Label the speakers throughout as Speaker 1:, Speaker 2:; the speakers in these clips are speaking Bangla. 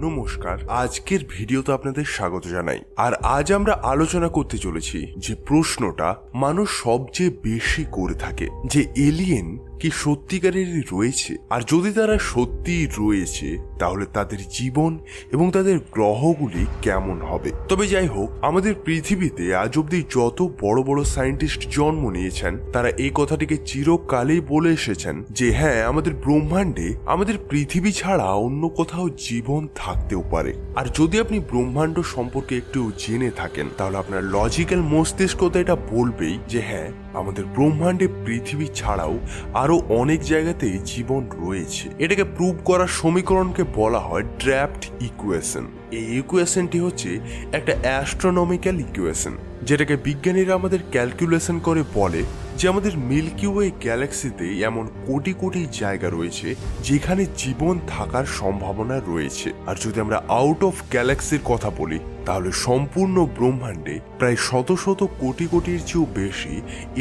Speaker 1: নমস্কার, আজকের ভিডিওতে আপনাদের স্বাগত জানাই। আর আজ আমরা আলোচনা করতে চলেছি যে প্রশ্নটা মানুষ সবচেয়ে বেশি করে থাকে, যে এলিয়েন কি সত্যিকারেরই রয়েছে, আর যদি তারা সত্যিই রয়েছে তাহলে তাদের জীবন এবং তাদের গ্রহগুলি কেমন হবে। তবে যাই হোক, আমাদের পৃথিবীতে আজ অব্দি যত বড় বড় সায়েন্টিস্ট জন্ম নিয়েছেন তারা এই কথাটিকে চিরকালেই বলে এসেছেন যে হ্যাঁ, আমাদের ব্রহ্মাণ্ডে আমাদের পৃথিবী ছাড়া অন্য কোথাও জীবন থাকতেও পারে। আর যদি আপনি ব্রহ্মাণ্ড সম্পর্কে একটু জেনে থাকেন তাহলে আপনার লজিক্যাল মস্তিষ্ক তো এটা বলবেই যে হ্যাঁ, আমাদের ব্রহ্মাণ্ডে পৃথিবী ছাড়াও আরো অনেক জায়গাতেই জীবন রয়েছে। এটাকে প্রুভ করার সমীকরণকে বলা হয় ড্রাফট ইকুয়েশন। এই ইকুয়েশনটি হচ্ছে একটা অ্যাস্ট্রোনমিক্যাল ইকুয়েশন, যেটাকে বিজ্ঞানীরা আমাদের ক্যালকুলেশন করে বলে যে আমাদের মিল্কি ওয়ে গ্যালাক্সিতে এমন কোটি কোটি জায়গা রয়েছে যেখানে জীবন থাকার সম্ভাবনা রয়েছে। আর যদি আমরা আউট অফ গ্যালাক্সির কথা বলি তাহলে সম্পূর্ণ ব্রহ্মাণ্ডে প্রায় শত শত কোটি কোটির চেয়েও বেশি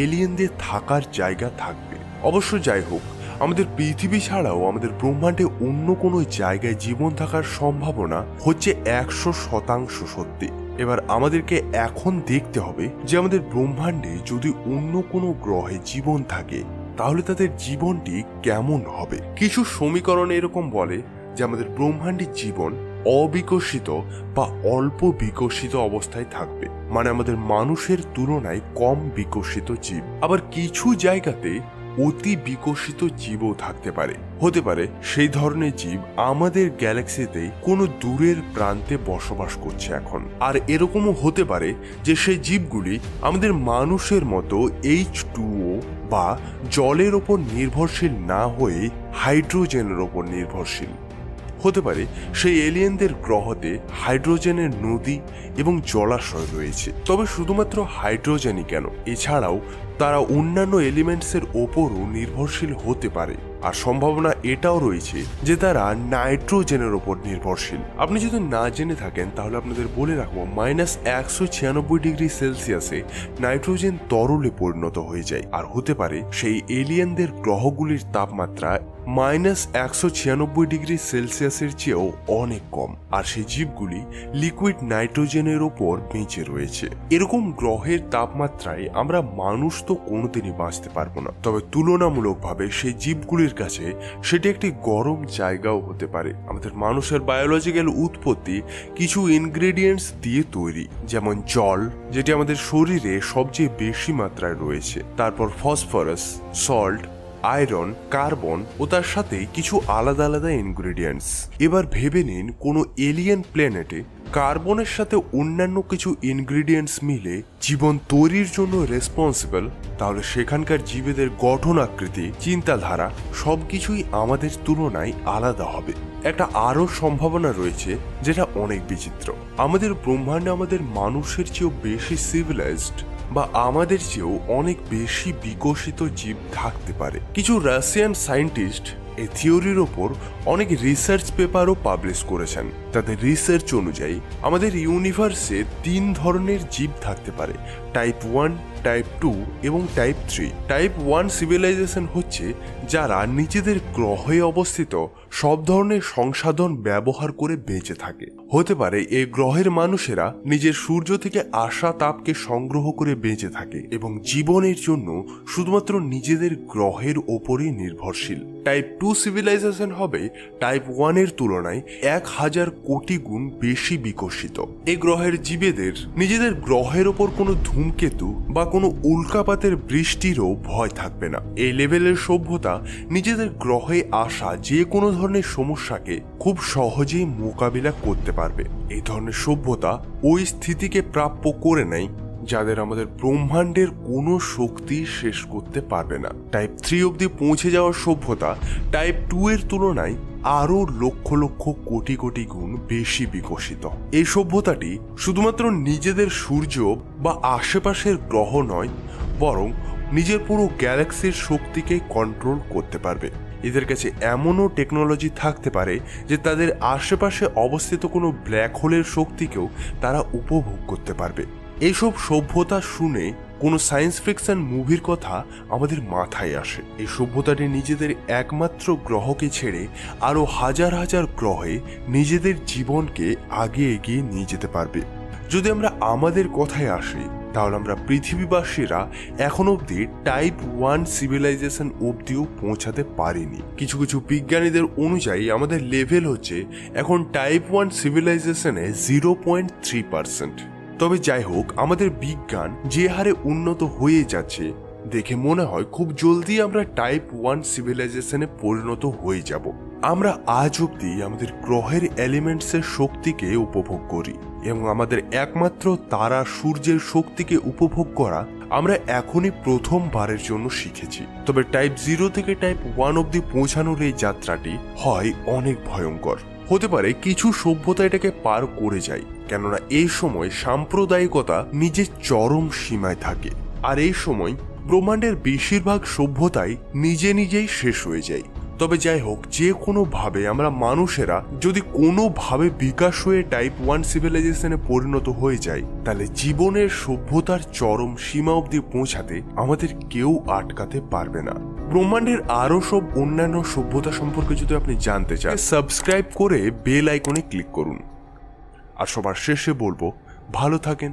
Speaker 1: এলিয়েনদের থাকার জায়গা থাকবে। অবশ্য যাই হোক, আমাদের পৃথিবী ছাড়াও আমাদের ব্রহ্মাণ্ডে অন্য কোনো জায়গায় জীবন থাকার সম্ভাবনা হচ্ছে 100% সত্যি। এবার আমাদেরকে এখন দেখতে হবে যে আমাদের ব্রহ্মাণ্ডে যদি অন্য কোনো গ্রহে জীবন থাকে তাহলে তাদের জীবনটি কেমন হবে। কিছু সমীকরণ এরকম বলে যে আমাদের ব্রহ্মাণ্ডে জীবন অবিকশিত বা অল্প বিকশিত অবস্থায় থাকবে, মানে আমাদের মানুষের তুলনায় কম বিকশিত জীব। আবার কিছু জায়গাতে অতি বিকশিত জীবও থাকতে পারে। হতে পারে সেই ধরনের জীব আমাদের গ্যালাক্সিতে কোনো দূরের প্রান্তে বসবাস করছে এখন। আর এরকমও হতে পারে যে সেই জীবগুলি আমাদের মানুষের মতো H2O বা জলের ওপর নির্ভরশীল না হয়ে হাইড্রোজেনের ওপর নির্ভরশীল। হতে পারে সেই এলিয়েনদের গ্রহতে হাইড্রোজেনের নদী এবং জলাশয় রয়েছে। তবে শুধুমাত্র হাইড্রোজেনই কেন, এছাড়াও তারা অন্যান্য এলিমেন্টসের ওপরও নির্ভরশীল হতে পারে। আর সম্ভাবনা এটাও রয়েছে যে তারা নাইট্রোজেনের ওপর নির্ভরশীল। আপনি যদি না জেনে থাকেন তাহলে আপনাদের বলে রাখবো, -196°C নাইট্রোজেন তরলে পরিণত হয়ে যায়। আর হতে পারে সেই এলিয়েনদের গ্রহগুলির তাপমাত্রা -196°C চেয়েও অনেক কম, আর সেই জীবগুলি লিকুইড নাইট্রোজেনের ওপর বেঁচে রয়েছে। এরকম গ্রহের তাপমাত্রায় আমরা মানুষ তো কোনোদিনই বাঁচতে পারবো না, তবে তুলনামূলকভাবে সেই জীবগুলির কাছে সেটি একটি গরম জায়গাও হতে পারে। আমাদের মানুষের বায়োলজিক্যাল উৎপত্তি কিছু ইনগ্রেডিয়েন্টস দিয়ে তৈরি, যেমন জল, যেটি আমাদের শরীরে সবচেয়ে বেশি মাত্রায় রয়েছে, তারপর ফসফরাস, সল্ট, আয়রন, কার্বন ও তার সাথে কিছু আলাদা আলাদা ইনগ্রেডিয়েন্টস। এবার ভেবে নিন কোনো এলিয়েন প্ল্যানেটে কার্বনের সাথে অন্যান্য কিছু ইনগ্রেডিয়েন্টস মিলে জীবন তৈরির জন্য রেসপন্সিবল, তাহলে সেখানকার জীবেদের গঠন আকৃতি, চিন্তাধারা সবকিছুই আমাদের তুলনায় আলাদা হবে। একটা আরো সম্ভাবনা রয়েছে যেটা অনেক বিচিত্র। আমাদের ব্রহ্মাণ্ডে আমাদের মানুষের চেয়েও বেশি সিভিলাইজড বা আমাদের চেয়েও অনেক বেশি বিকশিত জীব থাকতে পারে। কিছু রাশিয়ান সায়েন্টিস্ট এই থিওরির ওপর অনেক রিসার্চ পেপারও পাবলিশ করেছেন। তাদের রিসার্চ অনুযায়ী আমাদের ইউনিভার্সে 3 ধরনের জীব থাকতে পারে, টাইপ 1, টাইপ 2 এবং টাইপ 3। টাইপ 1 সিভিলাইজেশন হচ্ছে যারা নিজেদের গ্রহে অবস্থিত সব ধরনের সংসাধন ব্যবহার করে বেঁচে থাকে। হতে পারে এই গ্রহের মানুষেরা নিজের সূর্য থেকে আসা তাপকে সংগ্রহ করে বেঁচে থাকে এবং জীবনের জন্য শুধুমাত্র নিজেদের গ্রহের ওপরই নির্ভরশীল। টাইপ 2 সিভিলাইজেশন হবে টাইপ 1 এর তুলনায় 1000 কোটি গুণ বেশি বিকশিত। এই গ্রহের জীবেদের নিজেদের গ্রহের ওপর কোনো ধূমকেতু বা কোনো উল্কাপাতের বৃষ্টিরও ভয় থাকবে না। এই লেভেলের সভ্যতা নিজেদের গ্রহে আসা যে কোনো ধরনের সমস্যাকে খুব সহজেই মোকাবিলা করতে পারবে। এই ধরনের সভ্যতা ওই স্থিতিকে প্রাপ্য করে নেয় যাদের আমাদের ব্রহ্মাণ্ডের কোনো শক্তি শেষ করতে পারবে না। টাইপ 3 অব্দি পৌঁছে যাওয়ার সভ্যতা টাইপ 2 এর তুলনায় আরো লক্ষ লক্ষ কোটি কোটি গুণ বেশি বিকশিত। এই সভ্যতাটি শুধুমাত্র নিজেদের সূর্য বা আশেপাশের গ্রহ নয়, বরং নিজের পুরো গ্যালাক্সির শক্তিকে কন্ট্রোল করতে পারবে। এদের কাছে এমনও টেকনোলজি থাকতে পারে যে তাদের আশেপাশে অবস্থিত কোনো ব্ল্যাক হোলের শক্তিকেও তারা উপভোগ করতে পারবে। এইসব সভ্যতা শুনে কোনো সায়েন্স ফিকশন মুভির কথা আমাদের মাথায় আসে। এই সভ্যতাটি নিজেদের একমাত্র গ্রহকে ছেড়ে আরো হাজার হাজার গ্রহে নিজেদের জীবনকে আগে এগিয়ে নিয়ে যেতে পারবে। যদি আমরা আমাদের কথায় আসি, তাহলে আমরা পৃথিবীবাসীরা এখন অব্দি টাইপ 1 সিভিলাইজেশন অব্দিও পৌঁছাতে পারিনি। কিছু কিছু বিজ্ঞানীদের অনুযায়ী আমাদের লেভেল হচ্ছে এখন টাইপ 1 সিভিলাইজেশনে 0.3%। তবে যাই হোক, আমাদের বিজ্ঞান যে হারে উন্নত হয়ে যাচ্ছে দেখে মনে হয় খুব জলদি আমরা টাইপ 1 সিভিলাইজেশনে পরিণত হয়ে যাব। আমরা আজ অব্দি আমাদের গ্রহের এলিমেন্টসের শক্তিকে উপভোগ করি এবং আমাদের একমাত্র তারা সূর্যের শক্তিকে উপভোগ করা আমরা এখনই প্রথমবারের জন্য শিখেছি। তবে টাইপ 0 থেকে টাইপ 1 অব্দি পৌঁছানোর এই যাত্রাটি হয় অনেক ভয়ঙ্কর। হতে পারে কিছু সভ্যতা এটাকে পার করে যায়, কেননা এই সময় সাম্প্রদায়িকতা নিজের চরম সীমায় থাকে, আর এই সময় ব্রহ্মাণ্ডের বেশিরভাগ সভ্যতাই নিজে নিজেই শেষ হয়ে যায়। তবে যাই হোক, যে কোনোভাবে আমরা মানুষেরা যদি কোনোভাবে বিকাশ হয়ে টাইপ 1 সিভিলাইজেশনে পরিণত হয়ে যায়, তাহলে জীবনের সভ্যতার চরম সীমা অবধি পৌঁছাতে আমাদের কেউ আটকাতে পারবে না। ব্রহ্মাণ্ডের আরো সব অন্যান্য সভ্যতা সম্পর্কে যদি আপনি জানতে চান, সাবস্ক্রাইব করে বেল আইকনে ক্লিক করুন। আর সবার শেষে বলবো, ভালো থাকেন।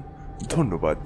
Speaker 1: ধন্যবাদ।